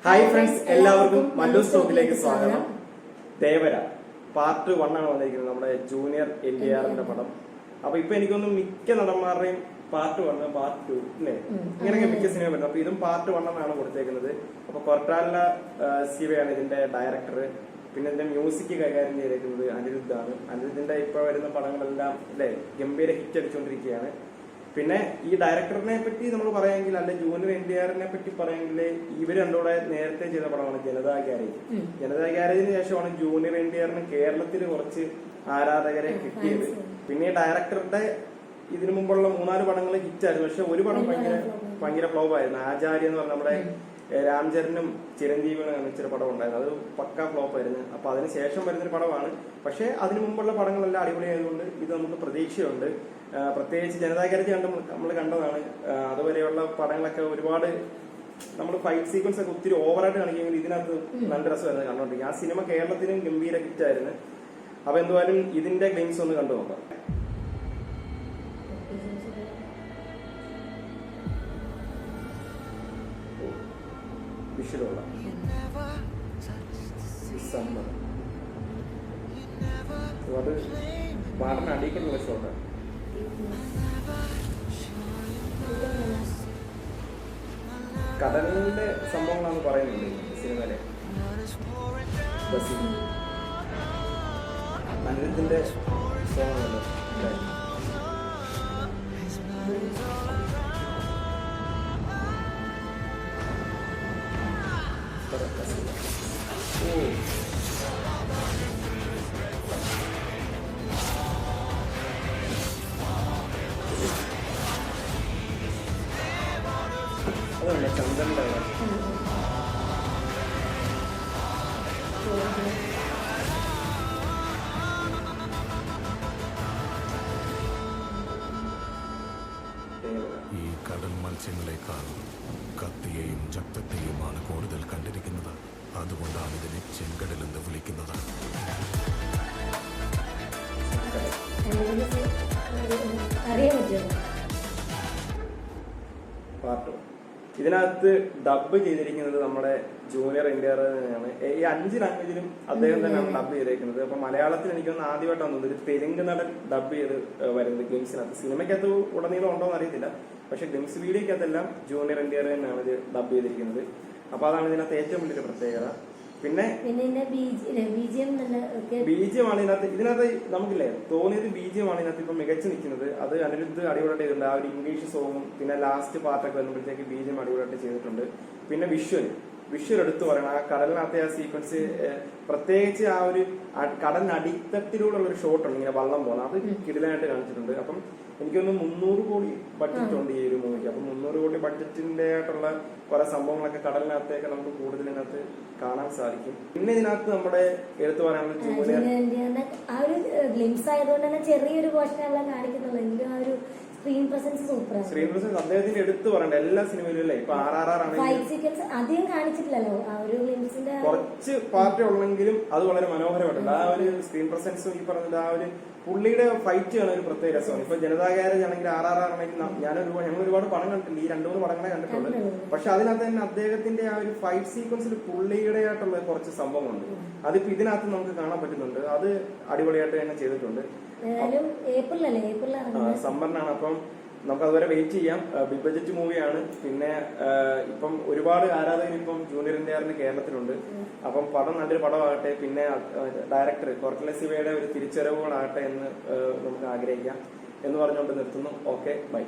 Hi friends, എല്ലാവർക്കും മല്ലു സ്റ്റോക്കിലേക്ക് സ്വാഗതം. Devara part 1 ആണ് വന്നിരിക്കുന്നത്, നമ്മുടെ ജൂനിയർ NTRന്റെ പടം. അപ്പൊ ഇപ്പൊ എനിക്കൊന്നും മിക്ക നടന്മാരുടെയും പാർട്ട് 1, പാർട്ട് 2 അല്ലേ, ഇങ്ങനെയൊക്കെ മിക്ക സിനിമ വരുന്നത്. അപ്പൊ ഇതും പാർട്ട് 1 എന്നാണ് കൊടുത്തേക്കുന്നത്. അപ്പൊ കൊർട്ടാല ശിവയാണ് ഇതിന്റെ ഡയറക്ടർ. പിന്നെ ഇതിന്റെ മ്യൂസിക് കൈകാര്യം ചെയ്തേക്കുന്നത് അനിരുദ്ധാണ്. അനിരുദ്ധിന്റെ ഇപ്പൊ വരുന്ന പടങ്ങളെല്ലാം അല്ലെ ഗംഭീര ഹിറ്റ് അടിച്ചുകൊണ്ടിരിക്കുകയാണ്. പിന്നെ ഈ ഡയറക്ടറിനെ പറ്റി നമ്മൾ പറയാമെങ്കിൽ, അല്ലെ ജൂനിയർ NTRനെ പറ്റി പറയാമെങ്കിൽ, ഇവർ രണ്ടോടെ നേരത്തെ ചെയ്ത പടമാണ് ജനതാ ഗ്യാരേജ്. ജനതാ ഗ്യാരേജിന് ശേഷമാണ് ജൂനിയർ NTRന് കേരളത്തിൽ കുറച്ച് ആരാധകരെ കിട്ടിയത്. പിന്നെ ഈ ഡയറക്ടറുടെ ഇതിനു മുമ്പുള്ള 3-4 പടങ്ങൾ ഹിറ്റായിരുന്നു. പക്ഷെ ഒരു പടം ഭയങ്കര ഫ്ലോപ്പ് ആയിരുന്നു. ആചാര്യ എന്ന് പറഞ്ഞ നമ്മുടെ രാംചരനും ചിരഞ്ജീവിനും കാണിച്ചൊരു പടം ഉണ്ടായിരുന്നു. അത് പക്കാ ഫ്ലോപ്പ് ആയിരുന്നു. അപ്പൊ അതിനുശേഷം വരുന്നൊരു പടമാണ്. പക്ഷെ അതിനു മുമ്പുള്ള പടങ്ങളെല്ലാം അടിപൊളിയായതുകൊണ്ട് ഇത് നമുക്ക് പ്രതീക്ഷയുണ്ട്. പ്രത്യേകിച്ച് ജനതാ ഗ്യാരേജ് നമ്മൾ കണ്ടതാണ്. അതുവരെയുള്ള പടങ്ങളൊക്കെ ഒരുപാട് നമ്മൾ ഫൈറ്റ് സീക്വൻസ് ഒക്കെ ഒത്തിരി ഓവറായിട്ട് കാണിക്കുമെങ്കിൽ ഇതിനകത്ത് നല്ല രസമായിരുന്നു കണ്ടോണ്ടിരിക്കും. ആ സിനിമ കേരളത്തിലും ഗംഭീര ഹിറ്റായിരുന്നു. അപ്പൊ എന്തുവായാലും ഇതിന്റെ ഗ്ലിംസ് ഒന്ന് കണ്ടു നോക്കാം. വിഷുള്ള അത് പാടിന് അടിക്കുള്ള ഷോട്ടാണ്. കടലിന്റെ സംഭവങ്ങളാണ് പറയുന്നത് സിനിമയിലെ. അനിരുദ്ധിന്റെ സോങ്ങുണ്ട്. അതല്ല ചന്ദ്രന്റെ ഈ കടൽ മത്സ്യങ്ങളെക്കാൾ കത്തിയെയും ജക്തത്തെയുമാണ് കൂടുതൽ കണ്ടിരിക്കുന്നത്. അതുകൊണ്ടാണ് ഇതിനെ ചെങ്കടൽ എന്ന് വിളിക്കുന്നത്. പാർട്ട് ഇതിനകത്ത് ഡബ് ചെയ്തിരിക്കുന്നത് നമ്മുടെ ജൂനിയർ NTR തന്നെയാണ്. ഈ 5 ലാംഗ്വേജിലും അദ്ദേഹം തന്നെയാണ് ഡബ് ചെയ്തേക്കുന്നത്. അപ്പൊ മലയാളത്തിൽ എനിക്കൊന്ന് ആദ്യമായിട്ടാണ് തോന്നുന്നത് ഒരു തെലുങ്ക് നടൻ ഡബ് ചെയ്ത് വരുന്നത് ഗെയിംസിനകത്ത്. സിനിമയ്ക്കകത്ത് ഉടനീളം ഉണ്ടോ എന്ന് അറിയത്തില്ല, പക്ഷെ ഗെയിംസ് വീഡിയോക്കകത്തെല്ലാം ജൂനിയർ NTR തന്നെയാണ് ഇത് ഡബ് ചെയ്തിരിക്കുന്നത്. അപ്പൊ അതാണ് ഇതിനകത്ത് ഏറ്റവും വലിയൊരു പ്രത്യേകത. പിന്നെ ബീജിയമാണ് ഇതിനകത്ത് നമുക്കില്ലേ തോന്നിയത്. ബീജിയമാണ് ഇതിനകത്ത് ഇപ്പൊ മികച്ചു നിൽക്കുന്നത്. അത് അനിരുദ്ധ് അടിപൊളിയായിട്ട് ചെയ്തിട്ടുണ്ട്. ആ ഒരു ഇംഗ്ലീഷ് സോങ്ങും പിന്നെ ലാസ്റ്റ് പാർട്ടൊക്കെ വരുമ്പോഴത്തേക്ക് ബീജിയം അടിപൊളിയായിട്ട് ചെയ്തിട്ടുണ്ട്. പിന്നെ വിഷ്വൽ എടുത്തു പറയണം. ആ കടലിനകത്തെ ആ സീക്വൻസ്, പ്രത്യേകിച്ച് ആ ഒരു കടലിനടിത്തട്ടിലൂടെ ഒരു ഷോട്ട് ഉണ്ട്, ഇങ്ങനെ വള്ളം പോകുന്നത്, അത് കിടിലനായിട്ട് കാണിച്ചിട്ടുണ്ട്. അപ്പം എനിക്കൊന്ന് 300 കോടി ബഡ്ജറ്റ് ഉണ്ട് ഈ ഒരു മൂവിക്ക്. അപ്പൊ 300 കോടി ബഡ്ജറ്റിന്റെ ആയിട്ടുള്ള കുറെ സംഭവങ്ങളൊക്കെ കടലിനകത്തേക്ക് നമുക്ക് കൂടുതൽ ഇതിനകത്ത് കാണാൻ സാധിക്കും. പിന്നെ ഇതിനകത്ത് നമ്മുടെ എടുത്തു പറയാനുള്ള ചെറിയൊരു പോർഷൻ കാണിക്കുന്നുള്ളൂ. ആ ഒരു സ്ക്രീൻ പ്രസൻസ് അദ്ദേഹത്തിന്റെ എടുത്തു പറയണ്ട എല്ലാ സിനിമയിലും അല്ലേ. ഇപ്പൊ RRR അധികം കാണിച്ചിട്ടില്ലല്ലോ. ആ ഒരു ഗ്ലിംസിന്റെ കുറച്ച് പാർട്ടി ഉള്ളെങ്കിലും അത് വളരെ മനോഹരമായിട്ടുണ്ട്. ആ ഒരു സ്ക്രീൻ പ്രസൻസും ഈ പറഞ്ഞത് ആ ഒരു പുള്ളിയുടെ ഫൈറ്റ് ആണ് ഒരു പ്രത്യേക രസമാണ്. ഇപ്പൊ ജനതാ ഗ്യാരേജ് ആണെങ്കിൽ RRR ആണെങ്കിൽ ഞങ്ങൾ ഒരുപാട് പടം കണ്ടിട്ടുണ്ട്. ഈ 2-3 പടങ്ങളെ കണ്ടിട്ടുണ്ട്. പക്ഷെ അതിനകത്ത് തന്നെ അദ്ദേഹത്തിന്റെ ആ ഒരു ഫൈറ്റ് സീക്വൻസിൽ പുള്ളിയുടെ ആയിട്ടുള്ള കുറച്ച് സംഭവങ്ങളുണ്ട്. അതിപ്പോ ഇതിനകത്ത് നമുക്ക് കാണാൻ പറ്റുന്നുണ്ട്. അത് അടിപൊളിയായിട്ട് തന്നെ ചെയ്തിട്ടുണ്ട്. സമ്മറിനാണ്. അപ്പം നമുക്ക് അതുവരെ വെയിറ്റ് ചെയ്യാം. ബിഗ് ബഡ്ജറ്റ് മൂവിയാണ്. പിന്നെ ഇപ്പം ഒരുപാട് ആരാധകർ ഇപ്പം ജൂനിയർ NTRന് കേരളത്തിലുണ്ട്. അപ്പം പടം നല്ലൊരു പടമാകട്ടെ. പിന്നെ ഡയറക്ടർ കൊർട്ടാല ശിവയുടെ ഒരു തിരിച്ചറിവുകളാകട്ടെ എന്ന് നമുക്ക് ആഗ്രഹിക്കാം എന്ന് പറഞ്ഞുകൊണ്ട് നിർത്തുന്നു. Okay, by.